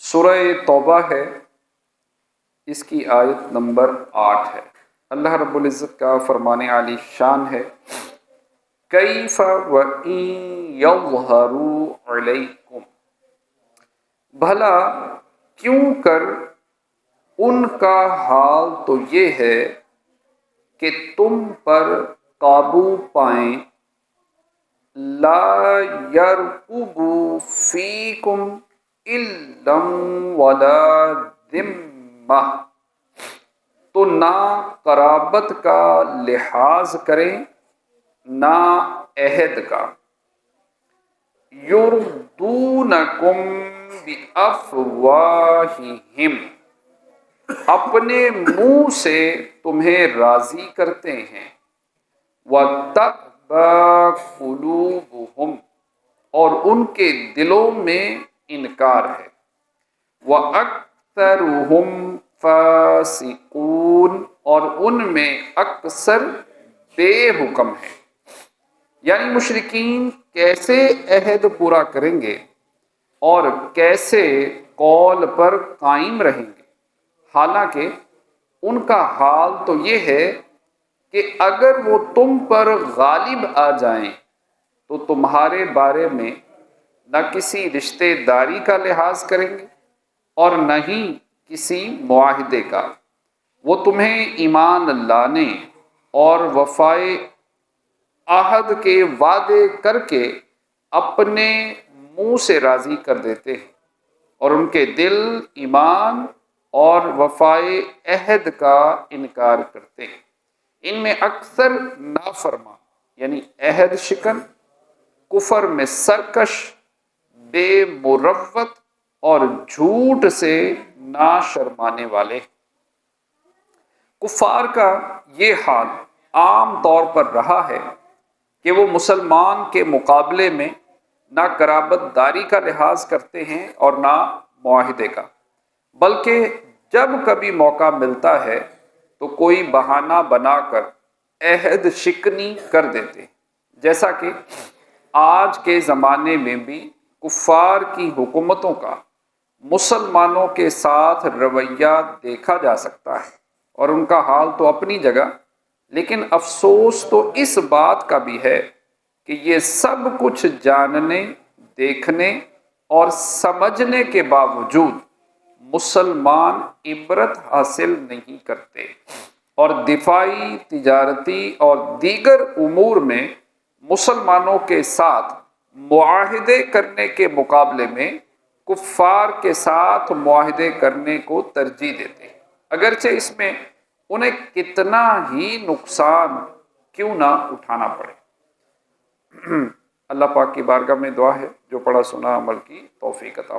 سورہ توبہ ہے، اس کی آیت نمبر 8 ہے۔ اللہ رب العزت کا فرمان عالی شان ہے، کیف وَإِن یظہروا علیکم، بھلا کیوں کر ان کا حال تو یہ ہے کہ تم پر قابو پائیں، لا یرقبوا فیکم الا ولا ذمہ، تو نہ قرابت کا لحاظ کریں نہ عہد کا، یردونکم بافواہہم، اپنے منہ سے تمہیں راضی کرتے ہیں، وَتَأْبَىٰ قُلُوبُهُمْ، اور ان کے دلوں میں انکار ہے، وَأَكْثَرُهُمْ فَاسِقُونَ، اور ان میں اکثر بے حکم ہیں۔ یعنی مشرکین کیسے عہد پورا کریں گے اور کیسے قول پر قائم رہیں گے، حالانکہ ان کا حال تو یہ ہے کہ اگر وہ تم پر غالب آ جائیں تو تمہارے بارے میں نہ کسی رشتہ داری کا لحاظ کریں گے اور نہ ہی کسی معاہدے کا، وہ تمہیں ایمان لانے اور وفائے عہد کے وعدے کر کے اپنے منہ سے راضی کر دیتے ہیں، اور ان کے دل ایمان اور وفائے عہد کا انکار کرتے ہیں۔ ان میں اکثر نافرمان یعنی عہد شکن، کفر میں سرکش، بے مروت اور جھوٹ سے نا شرمانے والے ہیں۔ کفار کا یہ حال عام طور پر رہا ہے کہ وہ مسلمان کے مقابلے میں نہ قرابت داری کا لحاظ کرتے ہیں اور نہ معاہدے کا، بلکہ جب کبھی موقع ملتا ہے تو کوئی بہانہ بنا کر عہد شکنی کر دیتے ہیں، جیسا کہ آج کے زمانے میں بھی کفار کی حکومتوں کا مسلمانوں کے ساتھ رویہ دیکھا جا سکتا ہے، اور ان کا حال تو اپنی جگہ، لیکن افسوس تو اس بات کا بھی ہے کہ یہ سب کچھ جاننے، دیکھنے اور سمجھنے کے باوجود مسلمان عبرت حاصل نہیں کرتے، اور دفاعی، تجارتی اور دیگر امور میں مسلمانوں کے ساتھ معاہدے کرنے کے مقابلے میں کفار کے ساتھ معاہدے کرنے کو ترجیح دیتے ہیں، اگرچہ اس میں انہیں کتنا ہی نقصان کیوں نہ اٹھانا پڑے۔ اللہ پاک کی بارگاہ میں دعا ہے جو پڑھا سنا عمل کی توفیق عطا